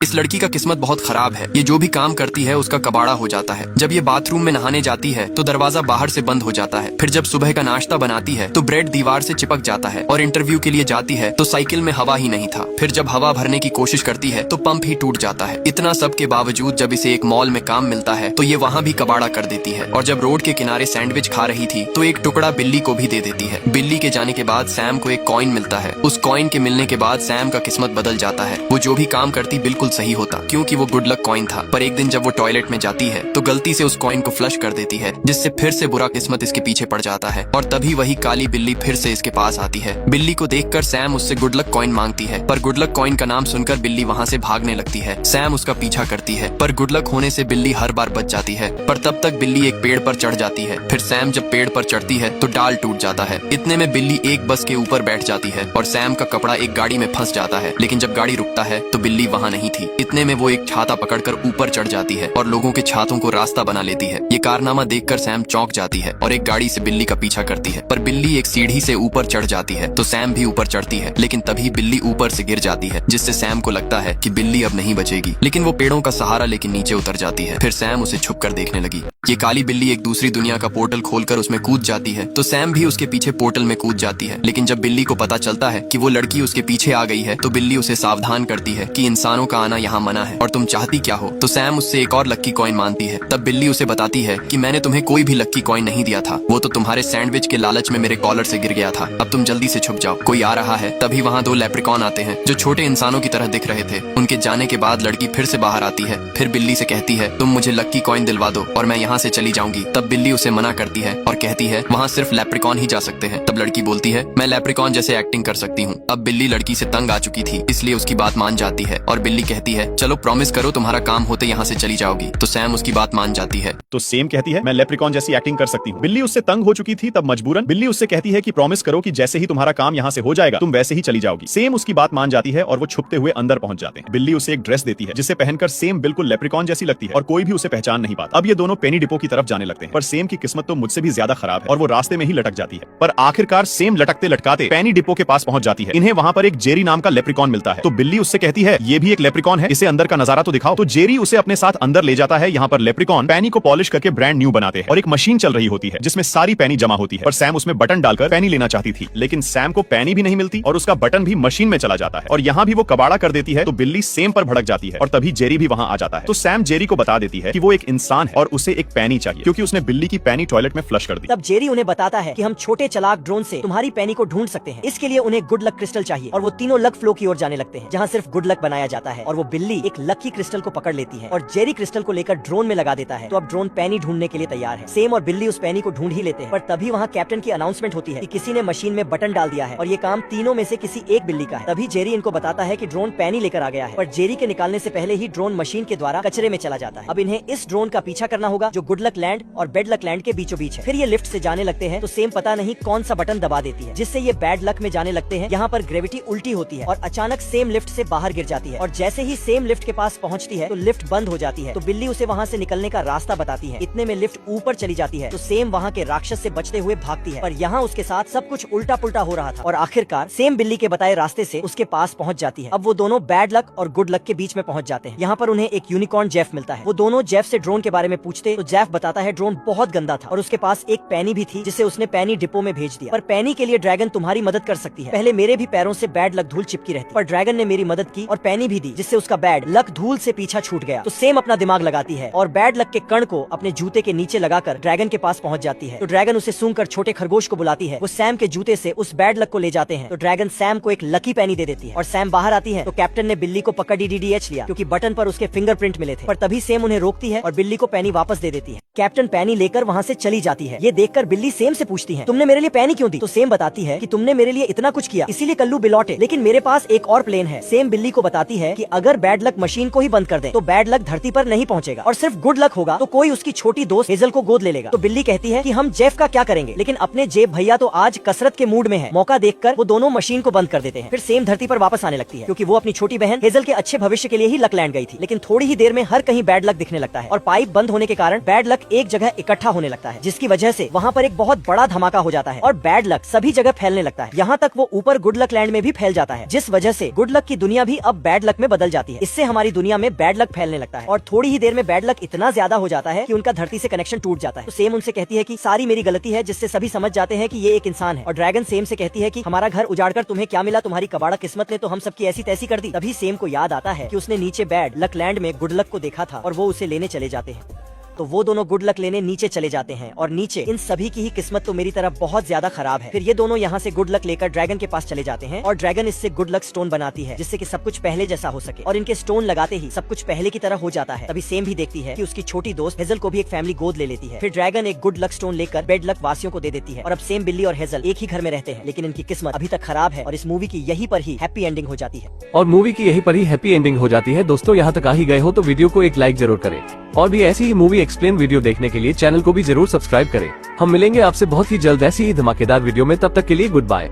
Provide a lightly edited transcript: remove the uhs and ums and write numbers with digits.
इस लड़की का किस्मत बहुत खराब है। ये जो भी काम करती है उसका कबाड़ा हो जाता है। जब ये बाथरूम में नहाने जाती है तो दरवाजा बाहर से बंद हो जाता है। फिर जब सुबह का नाश्ता बनाती है तो ब्रेड दीवार से चिपक जाता है। और इंटरव्यू के लिए जाती है तो साइकिल में हवा ही नहीं था। फिर जब हवा भरने की कोशिश करती है तो पंप ही टूट जाता है। इतना सब के बावजूद जब इसे एक मॉल में काम मिलता है तो ये वहाँ भी कबाड़ा कर देती है। और जब रोड के किनारे सैंडविच खा रही थी तो एक टुकड़ा बिल्ली को भी दे देती है। बिल्ली के जाने के बाद सैम को एक कॉइन मिलता है। उस कॉइन के मिलने के बाद सैम का किस्मत बदल जाता है। वो जो भी काम करती बिल्कुल सही होता, क्योंकि वो गुड लक कॉइन था। पर एक दिन जब वो टॉयलेट में जाती है तो गलती से उस कॉइन को फ्लश कर देती है, जिससे फिर से बुरा किस्मत इसके पीछे पड़ जाता है। और तभी वही काली बिल्ली फिर से इसके पास आती है। बिल्ली को देखकर सैम उससे गुड लक कॉइन मांगती है, पर गुड लक कॉइन का नाम सुनकर बिल्ली वहाँ से भागने लगती है। सैम उसका पीछा करती है, पर गुड लक होने से बिल्ली हर बार बच जाती है। पर तब तक बिल्ली एक पेड़ पर चढ़ जाती है। फिर सैम जब पेड़ पर चढ़ती है तो डाल टूट जाता है। इतने में बिल्ली एक बस के ऊपर बैठ जाती है और सैम का कपड़ा एक गाड़ी में फंस जाता है। लेकिन जब गाड़ी रुकता है तो बिल्ली वहाँ नहीं थी। इतने में वो एक छाता पकड़कर ऊपर चढ़ जाती है और लोगों के छातों को रास्ता बना लेती है। ये कारनामा देखकर सैम चौंक जाती है और एक गाड़ी से बिल्ली का पीछा करती है। पर बिल्ली एक सीढ़ी से ऊपर चढ़ जाती है तो सैम भी ऊपर चढ़ती है। लेकिन तभी बिल्ली ऊपर से गिर जाती है, जिससे सैम को लगता है कि बिल्ली अब नहीं बचेगी। लेकिन वो पेड़ों का सहारा लेके नीचे उतर जाती है। फिर सैम उसे छुप कर देखने लगी। ये काली बिल्ली एक दूसरी दुनिया का पोर्टल खोलकर उसमें कूद जाती है तो सैम भी उसके पीछे पोर्टल में कूद जाती है। लेकिन जब बिल्ली को पता चलता है कि वो लड़की उसके पीछे आ गई है तो बिल्ली उसे सावधान करती है कि इंसानों का आना यहाँ मना है और तुम चाहती क्या हो। तो सैम उससे एक और लक्की कॉइन मांगती है। तब बिल्ली उसे बताती है कि मैंने तुम्हें कोई भी लक्की कॉइन नहीं दिया था, वो तो तुम्हारे सैंडविच के लालच में मेरे कॉलर से गिर गया था। अब तुम जल्दी से छुप जाओ, कोई आ रहा है। तभी वहाँ दो लेप्रिकॉन आते हैं जो छोटे इंसानों की तरह दिख रहे थे। उनके जाने के बाद लड़की फिर से बाहर आती है। फिर बिल्ली से कहती है तुम मुझे लक्की कॉइन दिलवा दो और मैं यहाँ से चली जाऊंगी। तब बिल्ली उसे मना करती है और कहती है वहाँ सिर्फ लेप्रिकॉन ही जा सकते हैं। तब लड़की बोलती है मैं लेप्रिकॉन जैसे एक्टिंग कर सकती हूँ। अब बिल्ली लड़की से तंग आ चुकी थी, इसलिए उसकी बात मान जाती है और बिल्ली कहती है चलो प्रॉमिस करो तुम्हारा काम होते यहाँ से चली जाओगी। तो सैम उसकी बात मान जाती है। तो सेम कहती है मैं लेप्रिकॉन जैसी एक्टिंग कर सकती हूँ। बिल्ली उससे तंग हो चुकी थी, तब मजबूरन बिल्ली उससे कहती है कि प्रॉमिस करो कि जैसे ही तुम्हारा काम यहाँ से हो जाएगा तुम वैसे ही चली जाओगी। सेम उसकी बात मान जाती है और वो छुपते हुए अंदर पहुंच जाते हैं। बिल्ली उसे एक ड्रेस देती है जिसे पहनकर सेम बिल्कुल लेप्रिकॉन जैसी लगती है और कोई भी उसे पहचान नहीं पाता। अब ये दोनों पेनी डिपो की तरफ जाने लगते हैं, पर सेम की किस्मत तो मुझसे भी ज्यादा खराब है और वो रास्ते में ही लटक जाती है। पर आखिरकार सेम लटकते लटकाते पेनी डिपो के पास पहुंच जाती है। इन्हें वहाँ पर एक जेरी नाम का लेप्रिकॉन मिलता है। तो बिल्ली उससे कहती है ये भी एक लेप्रिकॉन है, इसे अंदर का नजारा तो दिखाओ। तो जेरी उसे अपने साथ अंदर ले जाता है। यहाँ पर लेप्रिकॉन पेनी को पॉलिश करके ब्रांड न्यू बनाते हैं और एक मशीन चल रही होती है जिसमें सारी पेनी जमा होती है। पर सैम उसमें बटन डालकर पेनी लेना चाहती थी, लेकिन सैम को पेनी भी नहीं मिलती और उसका बटन भी मशीन में चला जाता है और यहाँ भी वो कबाड़ा कर देती है। तो बिल्ली सेम पर भड़क जाती है और तभी जेरी भी वहाँ आ जाता है। तो सैम जेरी को बता देती है कि वो एक इंसान है और उसे एक पेनी चाहिए, क्योंकि उसने बिल्ली की पेनी टॉयलेट में फ्लश कर दी। तब जेरी उन्हें बताता है कि हम छोटे चलाक ड्रोन से तुम्हारी पेनी को ढूंढ सकते हैं। इसके लिए उन्हें गुड लक क्रिस्टल चाहिए और वो तीनों लक फ्लो की ओर जाने लगते हैं जहाँ सिर्फ गुड लक बनाया जाता है। और वो बिल्ली एक लकी क्रिस्टल को पकड़ लेती है और जेरी क्रिस्टल को लेकर ड्रोन में लगा देता है। तो अब ड्रोन पेनी ढूंढने के लिए तैयार है। सेम और बिल्ली उस पेनी को ढूंढ ही लेते हैं। पर तभी वहाँ कैप्टन की अनाउंसमेंट होती है कि किसी ने मशीन में बटन डाल दिया है और ये काम तीनों में से किसी एक बिल्ली का है। तभी जेरी इनको बताता है कि ड्रोन पेनी लेकर आ गया है, पर जेरी के निकालने से पहले ही ड्रोन मशीन के द्वारा कचरे में चला जाता है। अब इन्हें इस ड्रोन का पीछा करना होगा जो गुड लक लैंड और बैड लक लैंड के बीचों बीच है। फिर ये लिफ्ट से जाने लगते हैं तो सेम पता नहीं कौन सा बटन दबा देती है जिससे ये बैड लक में जाने लगते हैं। यहाँ पर ग्रेविटी उल्टी होती है और अचानक सेम लिफ्ट से बाहर गिर जाती है और जैसे ही सेम लिफ्ट के पास पहुँचती है तो लिफ्ट बंद हो जाती है। तो बिल्ली उसे वहाँ से निकलने का रास्ता बताती है। इतने में लिफ्ट ऊपर चली जाती है तो सेम वहाँ के राक्षस से बचते हुए भागती है, पर यहाँ उसके साथ सब कुछ उल्टा पुल्टा हो रहा था और आखिरकार सेम बिल्ली के बताए रास्ते से उसके पास पहुँच जाती है। अब वो दोनों बैड लक और गुड लक के बीच में पहुँच जाते हैं। यहाँ पर उन्हें एक यूनिकॉर्न जेफ मिलता है। वो दोनों जेफ से ड्रोन के बारे में पूछते तो जेफ बताता है ड्रोन बहुत गंदा था और उसके पास एक पेनी भी थी जिसे उसने पेनी डिपो में भेज दिया। पर पेनी के लिए ड्रैगन तुम्हारी मदद कर सकती है। पहले मेरे भी पैरों से बैड लक धूल चिपकी रहती, पर ड्रैगन ने मेरी मदद की और पेनी भी दी, जिससे उसका बैड लक धूल से पीछा छूट गया। तो सेम अपना दिमाग लगाती है और बैड लक के कण को अपने जूते के नीचे लगाकर ड्रैगन के पास पहुंच जाती है। तो ड्रैगन उसे सूंघकर छोटे खरगोश को बुलाती है। वो सैम के जूते से उस बैड लक को ले जाते हैं। तो ड्रैगन सैम को एक लकी पेनी दे देती है और सैम बाहर आती है तो कैप्टन ने बिल्ली को पकड़ DDH लिया क्योंकि बटन पर उसके फिंगरप्रिंट मिले थे। पर तभी सेम उन्हें रोकती है और बिल्ली को पेनी वापस दे देती है। कैप्टन पेनी लेकर वहाँ से चली जाती है। ये देखकर बिल्ली सेम से पूछती है तुमने मेरे लिए पेनी क्यों दी? तो सेम बताती है कि तुमने मेरे लिए इतना कुछ किया इसीलिए कल्लू बिलौटे, लेकिन मेरे पास एक और प्लेन है। सेम बिल्ली को बताती है कि अगर बैड लक मशीन को ही बंद कर दे तो बैड लक धरती पर नहीं पहुंचेगा और सिर्फ गुड लक होगा तो कोई उसकी छोटी दोस्त हेजल को गोद ले लेगा। तो बिल्ली कहती है कि हम जेफ का क्या करेंगे, लेकिन अपने जेब भैया तो आज कसरत के मूड में है। मौका देखकर वो दोनों मशीन को बंद कर देते हैं। फिर सेम धरती पर वापस आने लगती है क्योंकि वो अपनी छोटी बहन हेजल के अच्छे भविष्य के लिए ही लकलैंड गई थी। लेकिन थोड़ी ही देर में हर कहीं बैड लक दिखने लगता है और पाइप बंद होने के कारण बैड लक एक जगह इकट्ठा होने लगता है, जिसकी वजह से वहाँ पर एक बहुत बड़ा धमाका हो जाता है और बैड लक सभी जगह फैलने लगता है। यहाँ तक वो ऊपर गुड लक लैंड में भी फैल जाता है, जिस वजह से गुड लक की दुनिया भी अब बैड लक में बदल बदल जाती है। इससे हमारी दुनिया में बैड लक फैलने लगता है और थोड़ी ही देर में बैड लक इतना ज्यादा हो जाता है कि उनका धरती से कनेक्शन टूट जाता है। तो सेम उनसे कहती है कि सारी मेरी गलती है, जिससे सभी समझ जाते हैं कि ये एक इंसान है। और ड्रैगन सेम से कहती है कि हमारा घर उजाड़कर तुम्हें क्या मिला, तुम्हारी कबाड़ा किस्मत ने तो हम सबकी ऐसी तैसी कर दी। तभी सेम को याद आता है कि उसने नीचे बैड लक लैंड में गुड लक को देखा था और वो उसे लेने चले जाते हैं। तो वो दोनों गुड लक लेने नीचे चले जाते हैं और नीचे इन सभी की ही किस्मत तो मेरी तरफ बहुत ज्यादा खराब है। फिर ये दोनों यहाँ से गुड लक लेकर ड्रैगन के पास चले जाते हैं और ड्रैगन इससे गुड लक स्टोन बनाती है, जिससे कि सब कुछ पहले जैसा हो सके। और इनके स्टोन लगाते ही सब कुछ पहले की तरह हो जाता है। तभी सेम भी देखती है कि उसकी छोटी दोस्त हेजल को भी एक फैमिली गोद ले लेती है। फिर ड्रैगन एक गुड लक स्टोन लेकर बेड लक वासियों को दे देती है और अब सेम, बिल्ली और हेजल एक ही घर में रहते हैं, लेकिन इनकी किस्मत अभी तक खराब है और इस मूवी की यहीं पर ही हैप्पी एंडिंग हो जाती है। और मूवी की यहीं पर ही हैप्पी एंडिंग हो जाती है। दोस्तों यहाँ तक आ ही गए हो तो वीडियो को एक लाइक जरूर करें और भी ऐसी ही मूवी एक्सप्लेन वीडियो देखने के लिए चैनल को भी जरूर सब्सक्राइब करें। हम मिलेंगे आपसे बहुत ही जल्द ऐसी ही धमाकेदार वीडियो में, तब तक के लिए गुड बाय।